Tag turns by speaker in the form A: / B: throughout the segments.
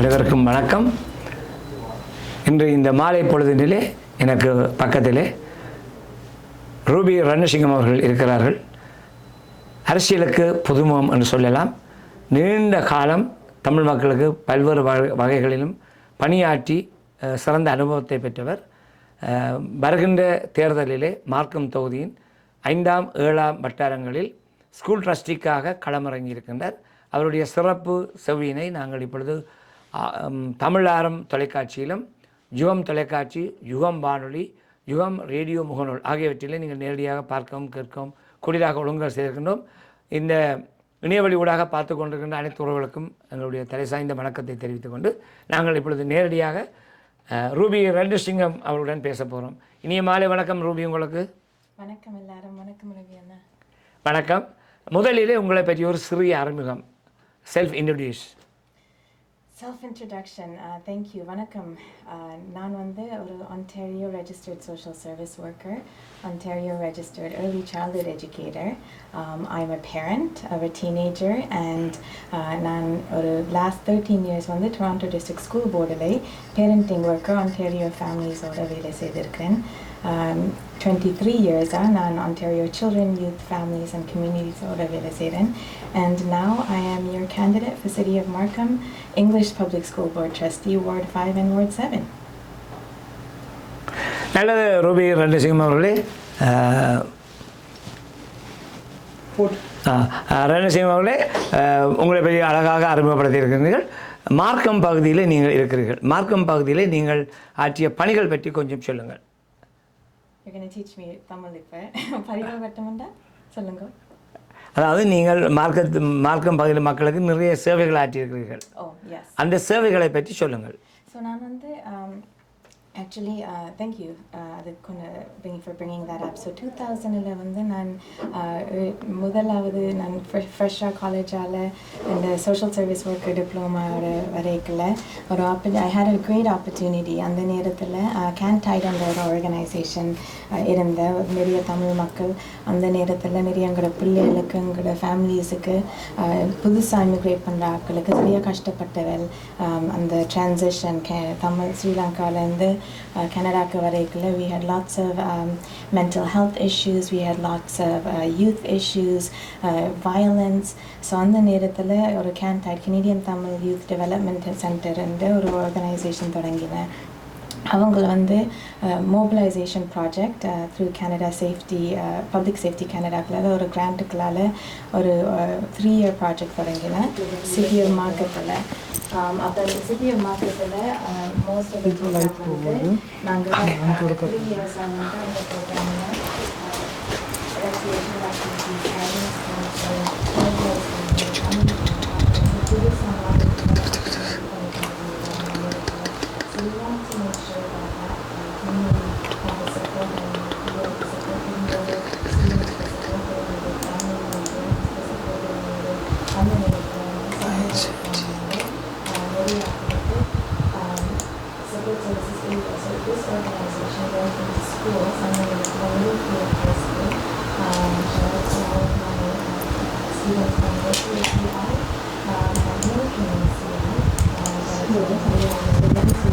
A: அனைவருக்கும் வணக்கம். இன்று இந்த மாலை பொழுதினிலே எனக்கு பக்கத்திலே ரூபி ரட்னசிங்கம் அவர்கள் இருக்கிறார்கள். அரசியலுக்கு புதுமுகம் என்று சொல்லலாம். நீண்ட காலம் தமிழ் மக்களுக்கு பல்வேறு வகைகளிலும் பணியாற்றி சிறந்த அனுபவத்தை பெற்றவர். வருகின்ற தேர்தலிலே மார்க்கம் தொகுதியின் 5ஆம் 7ஆம் வட்டாரங்களில் ஸ்கூல் ட்ரஸ்டிக்காக களமிறங்கியிருக்கின்றார். அவருடைய சிறப்பு செவியினை நாங்கள் இப்பொழுது தமிழாரம் தொலைக்காட்சியிலும், யுகம் தொலைக்காட்சி, யுகம் வானொலி, யுகம் ரேடியோ முகநூல் ஆகியவற்றிலே நீங்கள் நேரடியாக பார்க்கவும் கேட்கவும் கூடியதாக ஒழுங்கு செய்திருக்கின்றோம். இந்த இணையவழி ஊடாக பார்த்து கொண்டிருக்கின்ற அனைத்து உறவுகளுக்கும் எங்களுடைய தலை சாய்ந்த வணக்கத்தை தெரிவித்துக் கொண்டு நாங்கள் இப்பொழுது நேரடியாக ரூபி ரட்னசிங்கம் அவர்களுடன் பேச போகிறோம். இனிய மாலை வணக்கம் ரூபி. உங்களுக்கு
B: வணக்கம் எல்லாரும். வணக்கம் ரவி அண்ணா.
A: வணக்கம். முதலிலே உங்களை பற்றி ஒரு சிறிய அறிமுகம், செல்ஃப்
B: introduction. Thank you. வணக்கம். நான் வந்து ஒரு Ontario registered social service worker, Ontario registered early childhood educator. I'm a parent of a teenager and நான் ஒரு last 13 years வந்து Toronto District School Boardலே parenting worker Ontario families ஓட வேலை செய்திருக்கிறேன். 23 years நான் Ontario Children, Youth, Families and Communities ஓட வேலை செய்கிறேன். And now I am your candidate for City of Markham English Public School Board Trustee, Ward 5 and Ward 7.
A: நல்லது Ruby Ratnasingam அவர்களே. ரட்னசிங்கம் அவர்களே, உங்களை பற்றி அழகாக அறிமுகப்படுத்தியிருக்கிறீர்கள். மார்க்கம் பகுதியில் நீங்கள் இருக்கிறீர்கள். மார்க்கம் பகுதியில் நீங்கள் ஆற்றிய பணிகள் பற்றி கொஞ்சம் சொல்லுங்கள்.
B: You're going to teach me Tamil இப்போ. பரிமாற்றம்டா சொல்லுங்க.
A: அதாவது நீங்கள் மார்க்கம் பகுதியில் மக்களுக்கு நிறைய சேவைகள் ஆற்றியிருக்கிறீர்கள். அந்த சேவைகளை பற்றி சொல்லுங்கள்.
B: ஸோ நான் வந்து actually thank you for bringing that up. So 2000ல வந்து நான் முதலாவது நான் ஃப்ரெஷ்ஷாக காலேஜால் இந்த சோஷியல் சர்வீஸ் ஒர்க்கர் டிப்ளமாவோட வரைக்கல ஒரு I had a great opportunity. அந்த நேரத்தில் கேன்டைட் ஒரு ஆர்கனைசேஷன் இருந்த நிறைய தமிழ் மக்கள் அந்த நேரத்தில் நிறைய எங்களோட பிள்ளைகளுக்கு எங்களோட ஃபேமிலிஸுக்கு புதுசாக இமிக்ரேட் பண்ணுற ஆட்களுக்கு நிறைய கஷ்டப்பட்டவள். அந்த ட்ரான்சிஷன் தமிழ் ஸ்ரீலங்காவிலேருந்து Canada வரைக்குள்ள we had lots of mental health issues, we had lots of youth issues, violence. So அந்த நேரத்தில் ஒரு Canadian Tamil Youth Development Center என்ற ஒரு ஆர்கனைசேஷன் தொடங்கினேன். அவங்க வந்து mobilization project through Canada Safety, Public Safety Canadaக்குள்ள ஒரு கிராண்ட்டுக்களால் ஒரு 3-year project தொடங்கினேன் City of Markham. அப்போ இந்த City of Markham most of the program வந்து நாங்கள் 3 years வந்து அந்த ப்ரோக்ராமில் recreational activities, guidance counseling, so we want to make sure that community has the support and we are supporting the students, the support the family members, the support the support services area. So this organization went into schools and then Little High School. Shout out to all of my students from Local CI and American CI.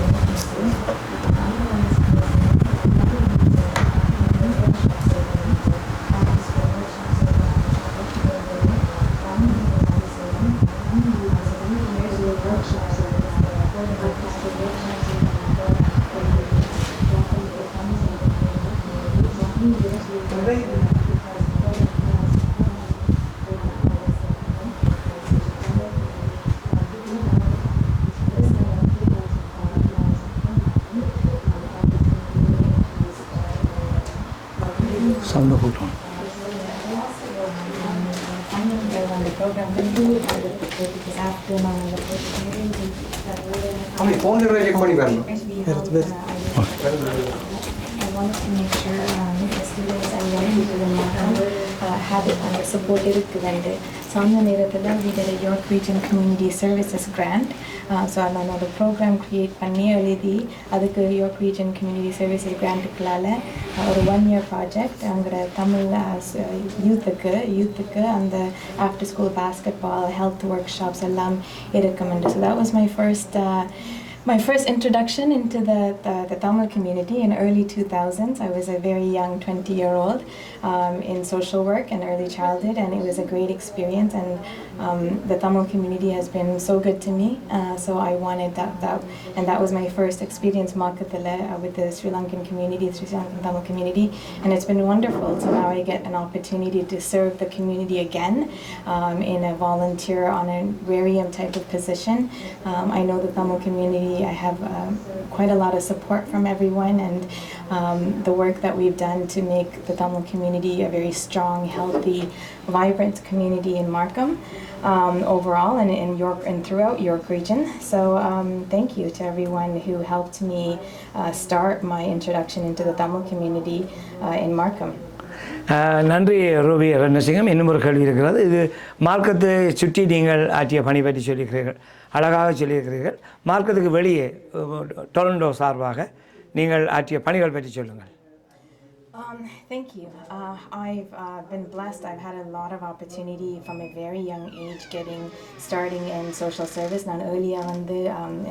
A: Sound of it on. I wanted to make sure the students and young people in Markham have support இருக்குதுண்டு. So
B: So அந்த நேரத்தில் we did a York Region Community Services grant. So நான் ஒரு program create பண்ணி எழுதி அதுக்கு York Region Community Services grantக்குள்ளால ஒரு 1 year project அங்கட Tamil யூத்துக்கு அந்த after school basketball health workshops எல்லாம் இருக்குமெண்டு. So that was my first introduction into the Tamil community in early 2000s. I was a very young 20-year-old in social work and early childhood, and it was a great experience. And the Tamil community has been so good to me. So I wanted that, and that was my first experience with the Sri Lankan community, the Sri Lankan Tamil community, and it's been wonderful. So now I get an opportunity to serve the community again in a volunteer honorarium type of position. I know the Tamil community. I have quite a lot of support from everyone, and the work that we've done to make the Tamil community a very strong, healthy, vibrant community in Markham overall and in York and throughout York region. So thank you to everyone who helped me start my introduction into the Tamil community in Markham.
A: நன்றி Ruby Rathnasingam. இன்னும் ஒரு கேள்வி இருக்கிறது. இது மார்க்கத்தை சுற்றி நீங்கள் ஆற்றிய பணி பற்றி சொல்லியிருக்கிறீர்கள், அழகாக சொல்லியிருக்கிறீர்கள். மார்க்கத்துக்கு வெளியே டொரண்டோ சார்பாக நீங்கள் ஆற்றிய பணிகள் பற்றி சொல்லுங்கள்.
B: Thank you. I've been blessed. I've had a lot of opportunity from a very young age starting in social service. Not earlier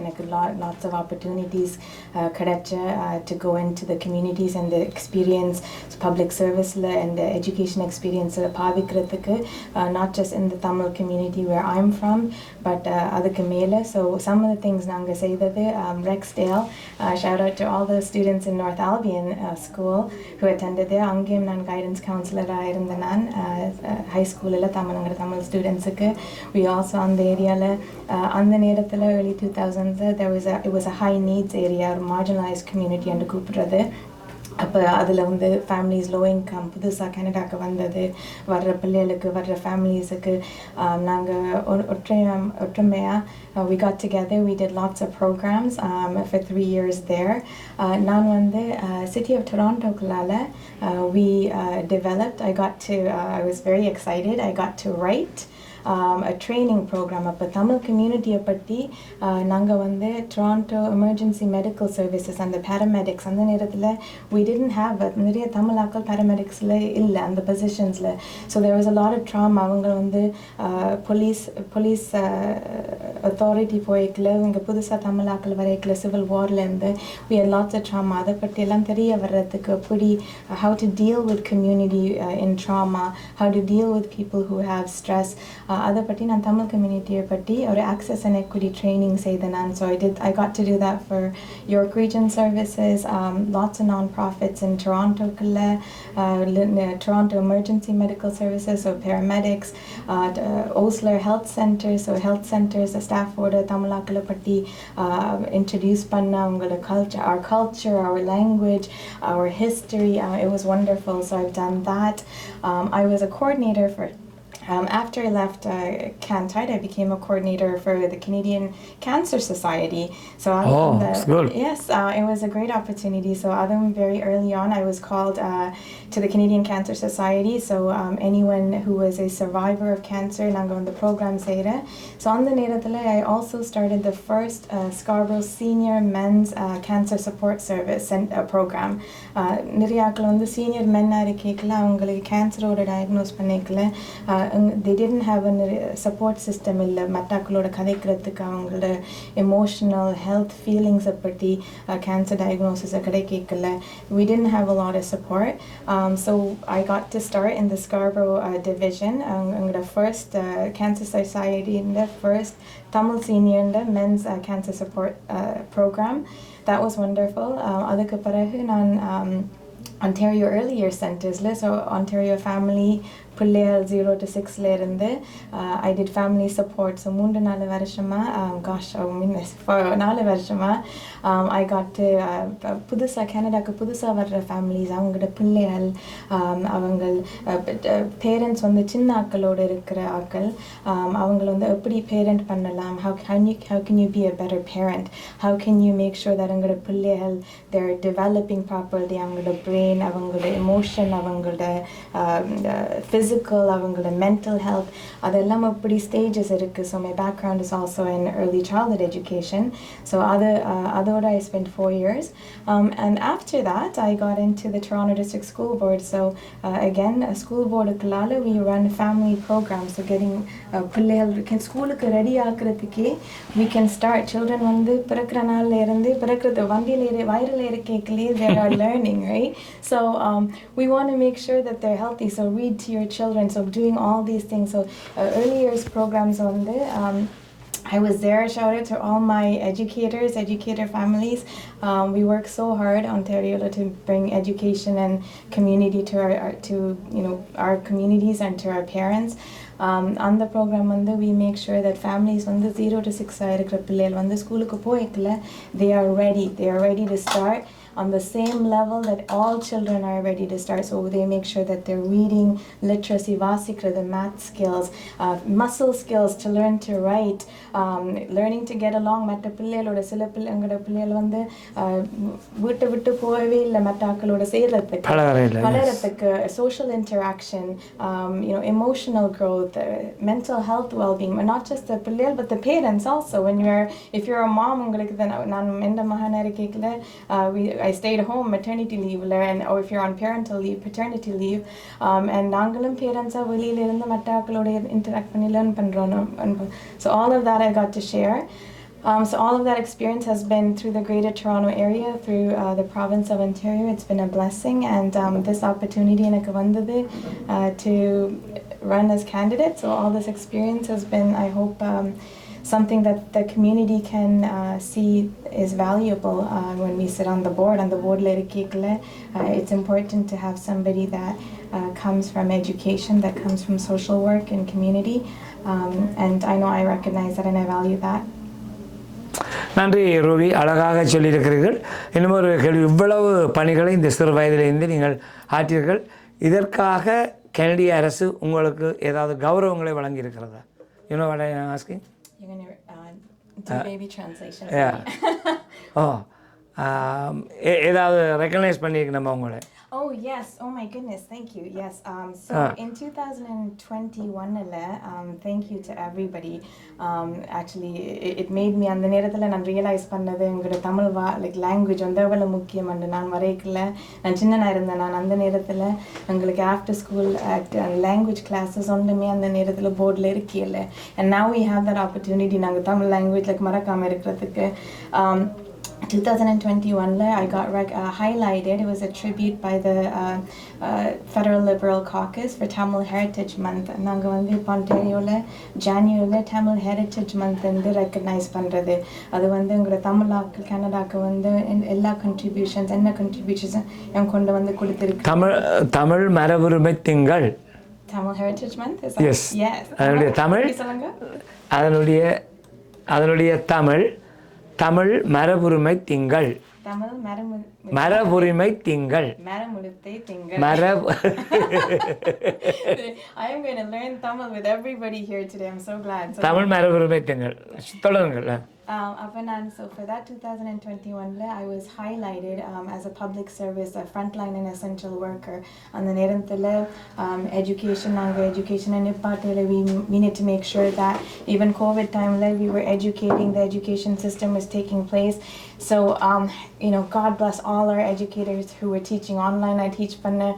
B: எனக்கு lots of opportunities to go into the communities and the experience public service and the education experience பாவிக்கிறதுக்கு not just in the Tamil community where I'm from, but அதுக்கு மேல. So some of the things நாங்க செய்தது Rexdale, shout out to all the students in North Albion School who attended there. அங்கேயும் நான் guidance கவுன்சிலராக இருந்த நான் high ஸ்கூலில் தமிழ் ஸ்டூடெண்ட்ஸுக்கு. we also அந்த ஏரியாவில் அந்த நேரத்தில் early 2000s it was a high needs area, ஒரு marginalized community என்று கூப்பிடுறது. அப்போ அதில் ஃபேமிலிஸ் லோ இன்கம் புதுசாக கனடாவுக்கு வந்தது வர்ற பிள்ளைகளுக்கு வர்ற ஃபேமிலிஸுக்கு நாங்கள் ஒற்றுமையாக we got together, we did lots of programs for 3 years there. நான் city of Torontoக்குள்ளால we developed, I was very excited, I got to write a training program. அப்போ தமிழ் கம்யூனிட்டியை பற்றி நாங்கள் Toronto Emergency Medical Services அந்த paramedics அந்த நேரத்தில் we didn't have நிறைய தமிழ் ஆக்கள் paramedicsல இல்லை அந்த பொசிஷன்ஸில். So there was a lot of trauma. அவங்க police authority போய்க்கல, இங்கே புதுசாக தமிழ் ஆக்கள் வரைக்கல civil வார்லேருந்து. we had lots of trauma. அதை பற்றி எல்லாம் தெரிய வர்றதுக்கு எப்படி how to deal with community in trauma, how to deal with people who have stress. அதை பற்றி நான் தமிழ் கம்யூனிட்டியை பற்றி ஒரு access and equity training செய்தேன் நான். So I got to do that for York Region Services, lots of non-profits in Toronto, Toronto Emergency Medical Services, so paramedics, Osler Health Center, so health centers, the staff order தமிழாக்களை பற்றி introduce பண்ண அவங்களோட culture, our language, our history. It was wonderful. So I've done that. I was a coordinator for after I left Cantide, I became a coordinator for the Canadian Cancer Society. So
A: that's good.
B: Yes, it was a great opportunity. So very early on, I was called to the Canadian Cancer Society. So anyone who was a survivor of cancer, நாங்கள் the program செய்கிறேன். So on the நேரத்தில் I also started the first Scarborough Senior Men's Cancer Support Service program. நிறைய ஆக்கள் senior men-ஆக இருக்கல, அவங்களுக்கு கேன்சரோட diagnose பண்ணிக்கல, they didn't have a support system illa mattakkaloda kadaikiradhukku avangala emotional health feelings பத்தி cancer diagnosis kadaikkala. We didn't have a lot of support. So I got to start in the Scarborough division, the first cancer society in the first Tamil senior in the men's cancer support program. That was wonderful. Adukku piragu naan Ontario Early Years Centers, so Ontario Family பிள்ளைகள் 0 to 6ல இருந்து I did family support. So 3-4 வருஷமா for 4 வருஷமா I got to புதுசா கனடாக்கு புதுசா வர்ற families அவங்களோட பிள்ளைகள் அவங்க பேரண்ட்ஸ் சின்ன ஆக்களோட இருக்கிற ஆக்கள் அவங்கள எப்படி பேரண்ட் பண்ணலாம், how can you be a better parent, how can you make sure that அவங்களோட பிள்ளைகள் they're developing properly, அவங்களோட brain, அவங்களோட emotion, அவங்களோட physical, avangala mental health, adellama pretty stages irukku. So my background is also in early childhood education. So adoda I spent 4 years. And after that, I got into the Toronto District School Board. So again, a school board ukulala, we run family programs. So getting pillaigal school ku ready ஆக்குறதுக்கே we can start children வந்து பிறக்கிற நாள்ல இருந்து பிறக்கிறது வண்டியில வயிறுல இருக்கேக்கலே they are learning, right? So we want to make sure that they're healthy. So read to your children. So doing all these things. So early years programs வந்து I was there. Shout out to all my educator families. We work so hard, Ontario, to bring education and community to our communities and to our parents. On the program we make sure that families 0 to 6 இருக்கிற பிள்ளைகள் வந்து ஸ்கூலுக்கு போய்க்கல they are ready to start on the same level that all children are ready to start. So they make sure that they're reading, literacy, vasikra, the math skills, muscle skills to learn to write, learning to get along. மற்ற பிள்ளைகளோட சில பிள்ளைங்களோட பிள்ளைகள் வந்து விட்டு விட்டு போகவே இல்லை மற்றாக்களோட வளரத்துக்கு social interaction, emotional growth, mental health well-being, not just the பிள்ளைகள் but the parents also. If you're a mom, உங்களுக்கு நான் எந்த மகனாரி கேட்கல I stayed home maternity leave or if you're on parental leave, paternity leave, and நாங்களும் parents வெளியில இருந்து மற்றவங்களோட interact பண்ணி learn பண்றோம். So all of that I got to share. So all of that experience has been through the Greater Toronto area, through the province of Ontario. It's been a blessing, and this opportunity எனக்கு வந்தது to run as candidate. So all this experience has been, I hope, something that the community can see is valuable when we sit on the board. It's important to have somebody that comes from education, that comes from social work and community, and I know I recognize that and I value that.
A: நன்றி Ruby, அழகாக சொல்லியிருக்கிறீர்கள். இன்னும் ஒரு கேள்வி, இவ்வளவு பணிகளை இந்த சிறு வயதிலிருந்து நீங்கள் ஆற்றீர்கள், இதற்காக கனடிய அரசு உங்களுக்கு ஏதாவது கௌரவங்களை வழங்கியிருக்கிறதா? You know what I am asking?
B: You're going to do baby translation.
A: Yeah. ஏதாவது ரெக்கக்னைஸ் பண்ணியிருக்கணுமா உங்களை?
B: Oh yes, oh my goodness, thank you. Yes, so in 2021 thank you to everybody. Actually it made me அந்த நேரத்துல நான் realise பண்ணது எங்களோட Tamil like language எவ்வளவு முக்கியம்னு. நான் வரைக்கல, நான் சின்னனா இருந்தேன். நான் அந்த நேரத்துல எங்களுக்கு ஆஃப்டர் ஸ்கூல் language classes ஒன்றுமே அந்த நேரத்துல போர்டில் இருக்கல. And now we have that opportunity நாங்க தமிழ் language like மறக்காம இருக்கிறதுக்கு. 2021 I got highlighted. It was a tribute by the Federal Liberal Caucus for Tamil Heritage Month. நாங்க வந்து Ontarioல January Tamil Heritage Month வந்து recognize பண்றது. அது வந்து எங்க தமிழாக்கள் கனடாக்கு வந்து எல்லா contributions கொண்டு வந்து கொடுத்திருக்கு.
A: தமிழ் மரபுரிமை திங்கள்.
B: Tamil Heritage Month is
A: yes.
B: Yes.
A: அதனுடைய தமிழ் அதனுடைய தமிழ் மரபுரிமை திங்கள். மரபுரிமை திங்கள்.
B: I am going to learn Tamil with everybody here today. I'm so glad.
A: Tamil மரபுரிமை திங்கள் தொடருங்கள்.
B: So for that 2021 I was highlighted as a public service, a frontline and essential worker. On the நேரத்துல education and we need to make sure that even COVID time we were educating, the education system was taking place. So God bless all our educators who were teaching online. I teach panna.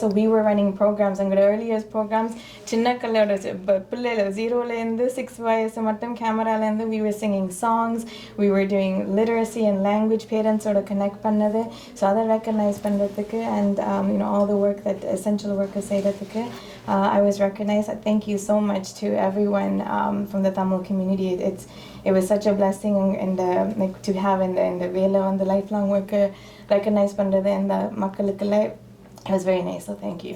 B: So we were running programs, and earliest programs chinna kallada pillala 0 la indu 6 vayas mattum camera la indu we were singing songs, we were doing literacy and language, parents oda connect pannadhu. So other recognize pandradhukku and all the work that essential workers say that I was recognized. Thank you so much to everyone from the Tamil community. It was such a blessing and like to have in the vela on the lifelong worker recognized pandradhu and the makkalukku. It was very nice, so thank you.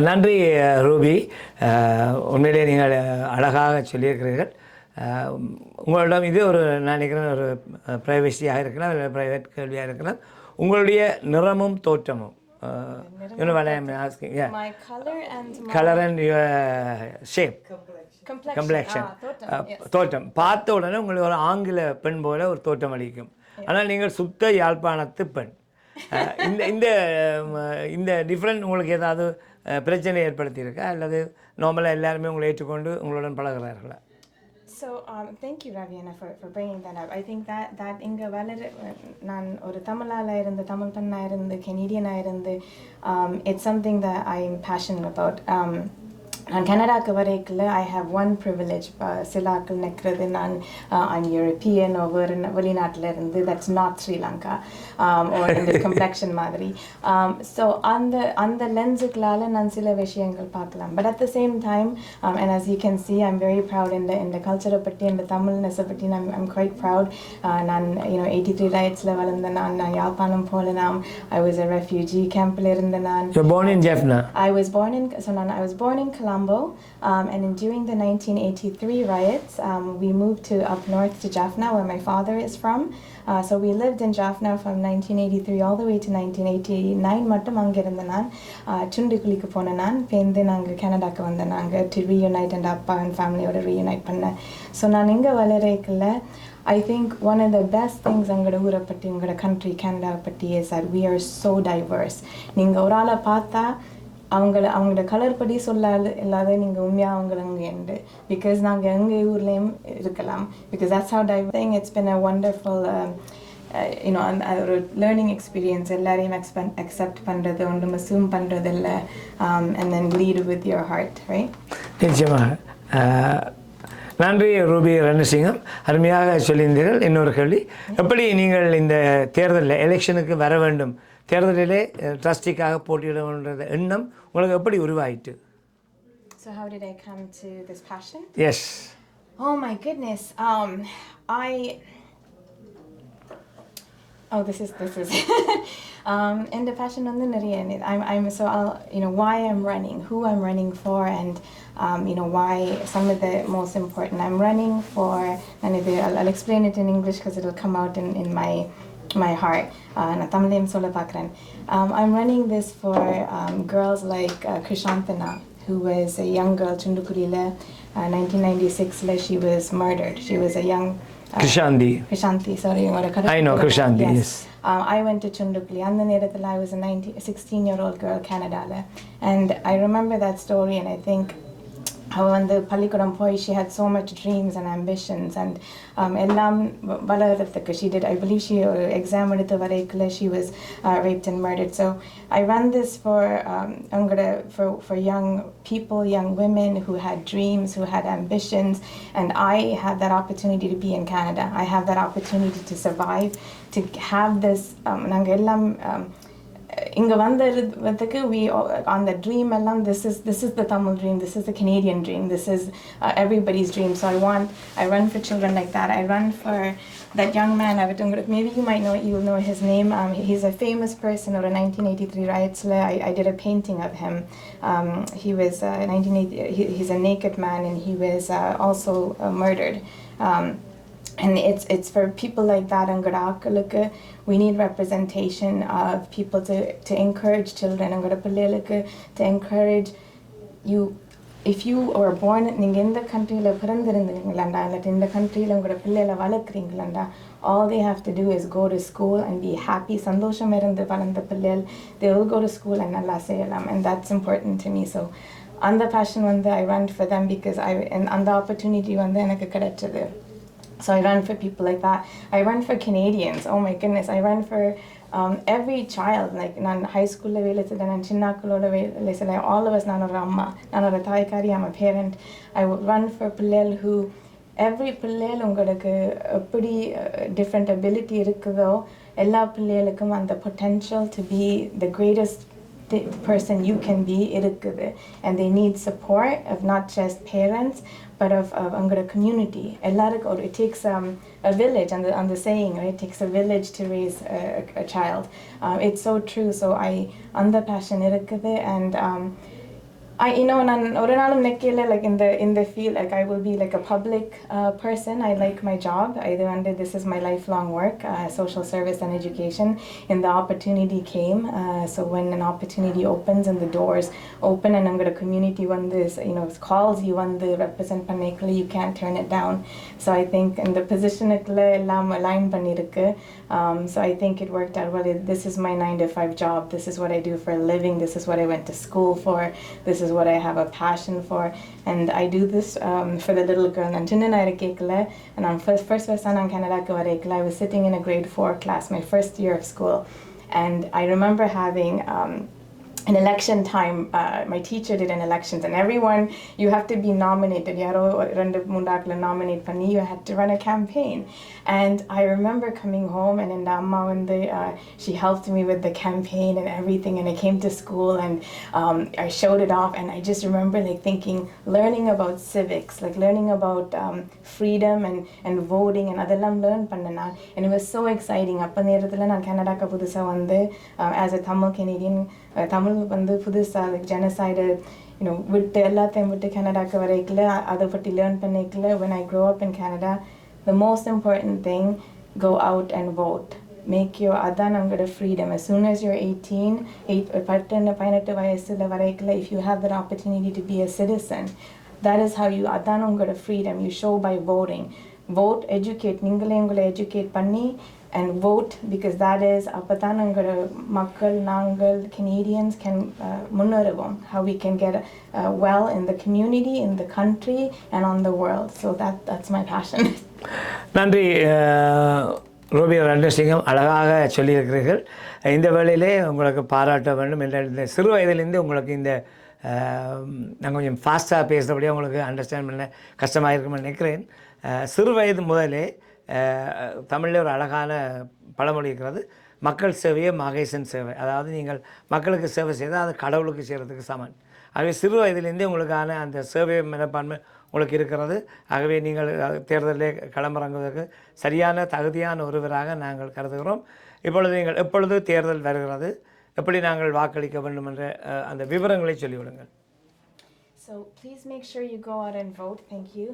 A: நன்றி Ruby, உண்மையிலே நீங்கள் அழகாக சொல்லியிருக்கிறீர்கள். உங்களிடம் இது ஒரு நான் நினைக்கிறேன் ஒரு ப்ரைவசியாக இருக்கலாம், ப்ரைவேட் கேள்வியாக இருக்கலாம். உங்களுடைய நிறமும் தோற்றமும் you know what I am asking? Yeah.
B: My
A: color and your shape.
B: Complexion.
A: தோற்றம் பார்த்த உடனே உங்களுக்கு ஒரு ஆங்கில பெண் போல ஒரு தோற்றம் அளிக்கும். ஆனால் நீங்கள் சுத்த யாழ்ப்பாணத்து பெண். இந்த இந்த இந்த டிஃப்ரெண்ட் உங்களுக்கு ஏதாவது பிரச்சனை ஏற்படுத்தியிருக்கா அல்லது நார்மலாக எல்லாருமே உங்களை ஏற்றுக்கொண்டு உங்களுடன் பழகிறார்களா?
B: So thank you Raviana for bringing that up. I think that inga valid nan or Tamilala irundhu Tamil panna irundhu Canadian irundhu it's something that I am passionate about. நான் கனடாக்கு வரைக்குள்ள I have one privilege சிலாக்கள் நிற்கிறது நான் I'm European or வெளிநாட்டில் இருந்து that's not Sri Lanka or இந்த complexion மாதிரி so அந்த லென்ஸுக்களால் நான் சில விஷயங்கள் பார்க்கலாம் but at the same time and as you can see I'm very proud in the culture பற்றி இந்த தமிழ்னஸை பற்றி I'm quite proud நான் 83 ரைட்ஸில் வளர்ந்த நான் யாழ்ப்பாணம் போல I was a refugee campல இருந்த நான்
A: You're born in Jaffna?
B: I was born in Colombo and during the 1983 riots we moved to up north to Jaffna where my father is from so we lived in Jaffna from 1983 all the way to 1989 மட்டும் அங்க இருந்த நான் சுண்டுக்குளிக்கு போன நான் பேருந்து நாங்கள் கனடாக்கு வந்த நாங்கள் to reunite and அப்பா and ஃபேமிலியோட reunite பண்ண so நான் இங்கே வளரக்குள்ள I think one of the best things உங்களோட ஊரை பற்றி உங்களோட country Canada பற்றி is that we are so diverse நீங்கள் ஒரு ஆளை பார்த்தா அவங்களோட கலர் படி சொல்லாது இல்லாத நீங்கள் உண்மையாக அவங்களங்க உண்டு பிகாஸ் நாங்கள் எங்கள் ஊர்லேயும் இருக்கலாம் because that's how diverse thing it's been a wonderful ஒரு லேர்னிங் எக்ஸ்பீரியன்ஸ் எல்லாரையும் அக்செப்ட் பண்ணுறது ஒன்றும் அஸ்யூம் பண்ணுறது இல்லை and then lead with your heart right
A: நிச்சயமாக நன்றி ரூபி ரணசிங்கம் அருமையாக சொல்லியிருந்தீர்கள் இன்னொரு கேள்வி எப்படி நீங்கள் இந்த தேர்தலில் எலெக்ஷனுக்கு வர வேண்டும் தேர்தலிலே ட்ரஸ்டிக்காக போட்டியிட வேண்டிய எண்ணம் உங்களுக்கு எப்படி உருவாயிட்டு
B: So how did I come to this passion?
A: Yes.
B: Oh my goodness. This is and the passion on the nariya I'm so I'll why I'm running, who I'm running for and why some of the most important I'm running for and I'll explain it in English because it'll come out in my heart na tamilim solla pakran I'm running this for girls like Krishanthana who was a young girl Chundukurila 1996 la she was murdered she was a young Krishanthi sorry
A: I know Krishanthi yes
B: I went to Chundukli and then I was a 16-year-old girl Canada la and I remember that story and I think how when the Palikuram Poi she had so much dreams and ambitions and ellam valaradhukku she did I believe she exam edutha varaikula she was raped and murdered so I run this for young people young women who had dreams who had ambitions and I had that opportunity to be in Canada I have that opportunity to survive to have this nanga ellam inga vandadhukku we on the dream ellam this is the Tamil dream this is the Canadian dream this is everybody's dream so I run for children like that I run for that young man maybe you'll know his name he's a famous person or a 1983 riots I did a painting of him he was 1980 he's a naked man and he was also murdered and it's for people like that and we need representation of people to encourage children and to encourage you if you are born in the country la pirandirundingalanda illa in the country la ungoda pillala valakringalanda all they have to do is go to school and be happy sandosham irundhu valanda pillal they will go to school and alla seyalam and that's important to me so on the passion one I run for them because and the opportunity one enakku kedachadu so I run for people like that I run for Canadians oh my goodness I run for every child like nan high school la vela cheda nan chinnakaloda vela cheda all of us nan oru amma nan oru thaikari I'm a parent I would run for pillal who every pillal ungalku appadi different ability irukkudo ella pillalukkum and the potential to be the greatest person you can be irukkudu and they need support of not just parents but of angada community ellarukku it takes a village and the saying right it takes a village to raise a child it's so true so I on the passion irukkudu and நான் ஒரு நாளும் நினைக்கல like in the field like I will be like a public person. I like my job. This is my lifelong work, social service and education, and the opportunity came. So when an opportunity opens and the doors open and I'm going to community when this calls you on the represent பண்ணேக்கல you can't turn it down. So I think in the position எல்லாம் align பண்ணிருக்கு. So I think it worked out well. This is my 9 to 5 job. This is what I do for a living. This is what I went to school for. This is what I have a passion for. And I do this for the little girl. And I'm first in Canada. I was sitting in a grade 4 class, my first year of school. And I remember having in election time, my teacher did an elections, and everyone, you have to be nominated. Nominate pani, you had to run a campaign. And I remember coming home, and in the amma she helped me with the campaign and everything. And I came to school and I showed it off, and I just remember like thinking, learning about civics, like learning about freedom and voting, and adellam learn pannana. And it was so exciting. Appa nerathila நான் கனடாக்கு புதுசா வந்து as a Tamil Canadian Tamil வந்து புதுசா like genocide விட்டு எல்லாத்தையும் விட்டு கனடாக்கு வரைக்கல அதை பற்றி லேர்ன் பண்ணிக்கல. When I grow up in Canada, the most important thing, go out and vote. Make your அதான் உங்களோட freedom. As soon as you're 18 வயசுல வரைக்கல, if you have that opportunity to be a citizen, that is how you அதான் உங்களோட freedom. You show by voting. Vote, educate. நீங்களே உங்களை educate பண்ணி and vote, because that is அப்பதான் உங்களோட மக்கள் நாங்கள் Canadians can முன்னேறுவோம். How we can get well in the community, in the country and on the world. So that's my passion.
A: நன்றி Ruby Ratnasingam, அழகாக சொல்லியிருக்கிறீர்கள். இந்த வேளையிலே உங்களுக்கு பாராட்ட வேண்டும். இந்த சிறு வயதிலிருந்து உங்களுக்கு இந்த நான் கொஞ்சம் ஃபாஸ்ட்டாக பேசுகிறபடியே உங்களுக்கு அண்டர்ஸ்டாண்ட் பண்ண கஷ்டமாக இருக்குன்னு நினைக்கிறேன். சிறு வயது முதலே தமிழில் ஒரு அழகான பழமொழி இருக்கிறது, மக்கள் சேவையே மகேசன் சேவை. அதாவது நீங்கள் மக்களுக்கு சேவை செய்தால் அது கடவுளுக்கு செய்கிறதுக்கு சமன். ஆகவே சிறு வயதிலேருந்தே உங்களுக்கான அந்த சேவை மனப்பான்மை உங்களுக்கு இருக்கிறது. ஆகவே நீங்கள் தேர்தலிலே களமிறங்குவதற்கு சரியான தகுதியான ஒருவராக நாங்கள் கருதுகிறோம். இப்பொழுது நீங்கள் எப்பொழுது தேர்தல் வருகிறது, எப்படி நாங்கள் வாக்களிக்க வேண்டும் என்ற அந்த விவரங்களை சொல்லிவிடுங்கள்.
B: So please make sure you go out and vote. Thank you.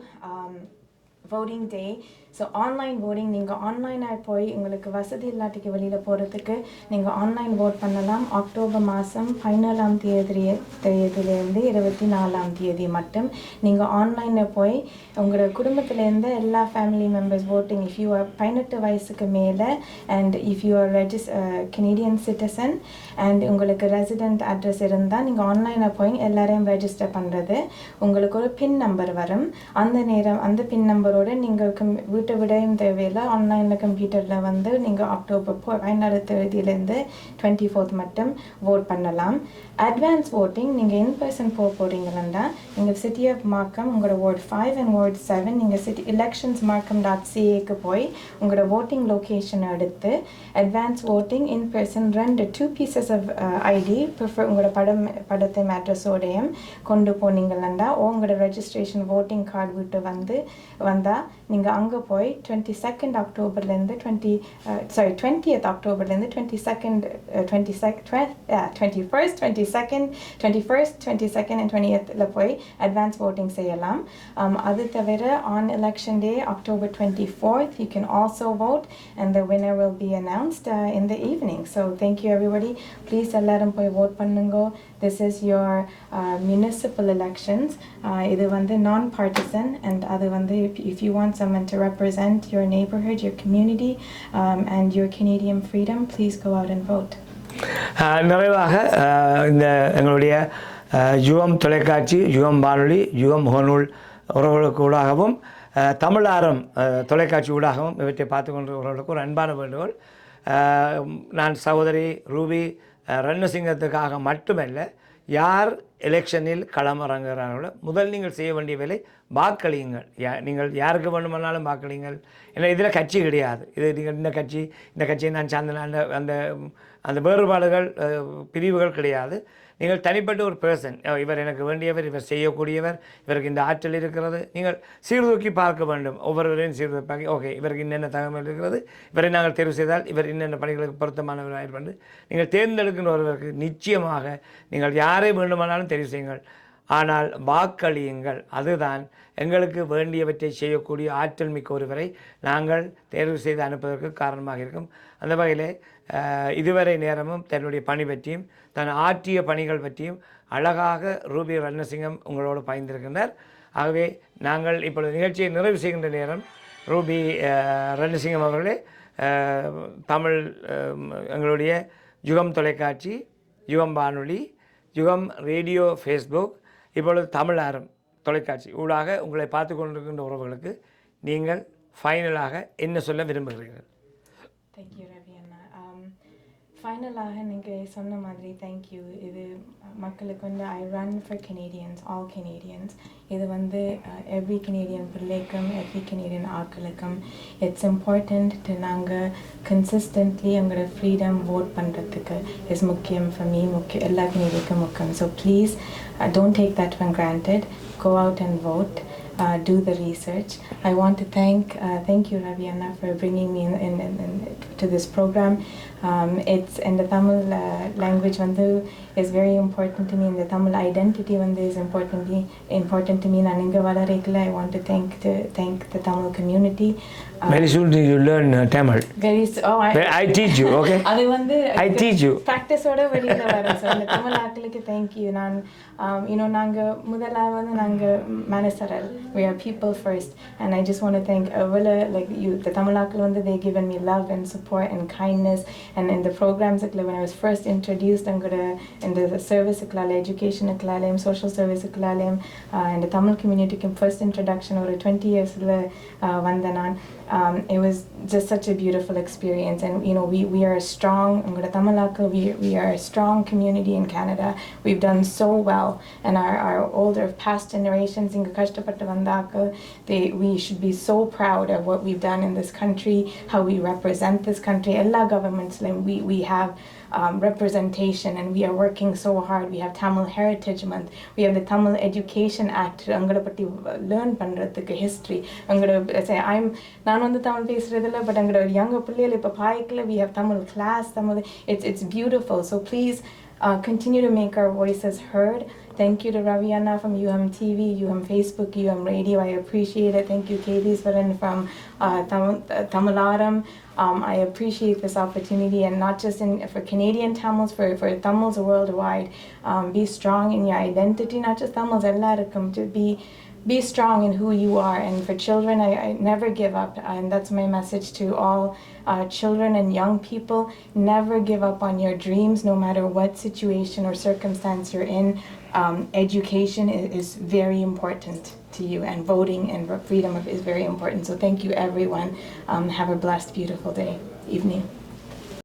B: Voting day. So online voting, நீங்கள் ஆன்லைனாக போய் உங்களுக்கு வசதி இல்லாட்டிக்கு வெளியில் போகிறதுக்கு நீங்கள் ஆன்லைன் vote பண்ணலாம். அக்டோபர் மாதம் 17ஆம் தேதியிலேருந்து 24ஆம் தேதி மட்டும் நீங்கள் ஆன்லைனில் போய் உங்களோட குடும்பத்திலேருந்து எல்லா family members voting. If you are 18 வயசுக்கு மேலே and if you are Canadian citizen and உங்களுக்கு ரெசிடென்ட் அட்ரஸ் இருந்தால் நீங்கள் ஆன்லைனில் போய் எல்லாரையும் ரெஜிஸ்டர் பண்ணுறது. உங்களுக்கு ஒரு பின் நம்பர் வரும். அந்த பின் நம்பரோட நீங்கள் வீட்டை விடையும் தேவையில்லை, ஆன்லைனில் கம்ப்யூட்டரில் வந்து நீங்கள் அக்டோபர் 16 தேதியிலேருந்து 24th மட்டும் vote பண்ணலாம். அட்வான்ஸ் voting நீங்கள் இன் பர்சன் போகிறீங்களா நீங்கள் சிட்டி ஆஃப் மார்க்கம் உங்களோட Ward 5 and Ward 7 நீங்கள் electionsmarkham.ca போய் உங்களோட voting லொக்கேஷன் எடுத்து advance voting in person 2 pieces of ID prefer உங்களோட படத்தையும் அட்ரஸோடையும் கொண்டு போனீங்களா உங்களோட ரெஜிஸ்ட்ரேஷன் voting கார்டு விட்டு வந்தால் நீங்கள் அங்கே போய் 22nd அக்டோபர்லேருந்து 20th அக்டோபர்லேருந்து 21st and 20th போய் அட்வான்ஸ் voting செய்யலாம். அது தவிர on election day October 24th you can also vote and the winner will be announced in the evening. So thank you everybody. Please எல்லாரும் போய் vote பண்ணுங்க. This is your municipal elections. இது வந்து non-partisan and அது வந்து if you want someone to represent your neighborhood, your community and your Canadian freedom, please go out and vote.
A: நிறைவாக இந்த எங்களுடைய யுகம் தொலைக்காட்சி, யுகம் வானொலி, யுகம் முகநூல் உறவுகளுக்கு ஊடாகவும் தமிழாரம் தொலைக்காட்சி ஊடாகவும் இவற்றை பார்த்து கொண்டிருக்கிறவர்களுக்கு ஒரு அன்பான வேண்டுகோள். நான் சகோதரி ரூபி ரட்னசிங்கத்துக்காக மட்டுமல்ல, யார் எலெக்ஷனில் களமிறங்குகிறார்களோ முதல் நீங்கள் செய்ய வேண்டிய வேலை வாக்களியுங்கள். நீங்கள் யாருக்கு வேண்டுமானாலும் வாக்களியுங்கள். ஏன்னா இதில் கட்சி கிடையாது. இது நீங்கள் இந்த கட்சியை நான் சார்ந்த அந்த அந்த வேறுபாடுகள் பிரிவுகள் கிடையாது. நீங்கள் தனிப்பட்ட ஒரு பர்சன், இவர் எனக்கு வேண்டியவர், இவர் செய்யக்கூடியவர், இவருக்கு இந்த ஆற்றல் இருக்கிறது, நீங்கள் சீர்தூக்கி பார்க்க வேண்டும். ஒவ்வொருவரையும் சீர்தூக்கி பார்க்க, ஓகே இவருக்கு இன்னென்ன தகவல் இருக்கிறது, இவரை நாங்கள் தேர்வு செய்தால் இவர் இன்னென்ன பணிகளுக்கு பொருத்தமானவராக பண்ணி நீங்கள் தேர்ந்தெடுக்கின்ற ஒருவருக்கு நிச்சயமாக நீங்கள் யாரை வேண்டுமானாலும் தெரிவு செய்யுங்கள். ஆனால் வாக்களியுங்கள். அதுதான் எங்களுக்கு வேண்டியவற்றை செய்யக்கூடிய ஆற்றல் மிக்க ஒருவரை நாங்கள் தேர்வு செய்து அனுப்புவதற்கு காரணமாக இருக்கும். அந்த வகையிலே இதுவரை நேரமும் தன்னுடைய பணி பற்றியும் தன் ஆற்றிய பணிகள் பற்றியும் அழகாக ரூபி ரட்னசிங்கம் உங்களோடு பகிர்ந்திருக்கின்றார். ஆகவே நாங்கள் இப்பொழுது நிகழ்ச்சியை நிறைவு செய்கின்ற நேரம். ரூபி ரட்னசிங்கம் அவர்களே, தமிழ் எங்களுடைய யுகம் தொலைக்காட்சி, யுகம் வானொலி, யுகம் ரேடியோ, ஃபேஸ்புக், இப்பொழுது தமிழ் ஆரம் தொலைக்காட்சி ஊடாக உங்களை பார்த்து கொண்டிருக்கின்ற உறவுகளுக்கு நீங்கள் ஃபைனலாக என்ன சொல்ல விரும்புகிறீர்கள்?
B: தேங்க்யூ ரவி அண்ணா. ஃபைனலாக நீங்கள் சொன்ன மாதிரி தேங்க்யூ. இது மக்களுக்கு வந்து I run for Canadians, all Canadians. இது வந்து எவ்ரி கெனேடியன் பிள்ளைக்கும் எவ்ரி கெனேடியன் ஆக்களுக்கும் இட்ஸ் இம்பார்ட்டண்ட் டு நாங்கள் கன்சிஸ்டன்ட்லி எங்களோட ஃப்ரீடம் ஓட் பண்ணுறதுக்கு இஸ் முக்கியம். ஃபார் மீ முக்கியம், எல்லா கெனேடியனுக்கும் முக்கியம். So please don't take that for granted. Go out and vote. Do the research. I want to thank you Ravi Anna for bringing me in to this program. It's in the Tamil language vandu is very important to me, and the Tamil identity vandu is important to me. நான் இங்க வளரேக்கல I want to thank the Tamil community.
A: Very soon you learn Tamil. I teach you, okay?
B: அது வந்து
A: I teach you.
B: practice ஓட வெளியில வரும். So அந்த தமிழ் ஆட்களுக்கு thank you. நான் நாங்க முதலாவது நாங்க மனசரல், we are people first, and I just want to thank like you, the Tamil ஆட்கள் வந்து they given me love and support and kindness, and in the programs when I was first introduced in the service education social service and the Tamil community first introduction over 20 years vanda naan. It was just such a beautiful experience, and we are strong. We are a strong community in Canada. We've done so well, and our older past generations we should be so proud of what we've done in this country, how we represent this country. All governments we have representation, and we are working so hard. We have Tamil Heritage Month. We have the Tamil Education Act. Angada patti learn pandradhukku history. Angada say நான் வந்து தமிழ் பேசுறதில்ல, but angada younger பிள்ளைகள் இப்ப பாய்க்கல. We have Tamil class. It's beautiful. So please continue to make our voices heard. Thank you to Ravi Anna from UM TV, UM Facebook, UM Radio. I appreciate it. Thank you, Katie Swaran from Tamilaram. I appreciate this opportunity, and not just for Canadian Tamils, for Tamils worldwide. Be strong in your identity, not just Tamils, ellarukkum, to be strong in who you are. And for children, I never give up, and that's my message to all children and young people. Never give up on your dreams, no matter what situation or circumstance you're in. Education is very important to you, and voting and freedom is very important. So thank you everyone. Have a blessed, beautiful day, evening.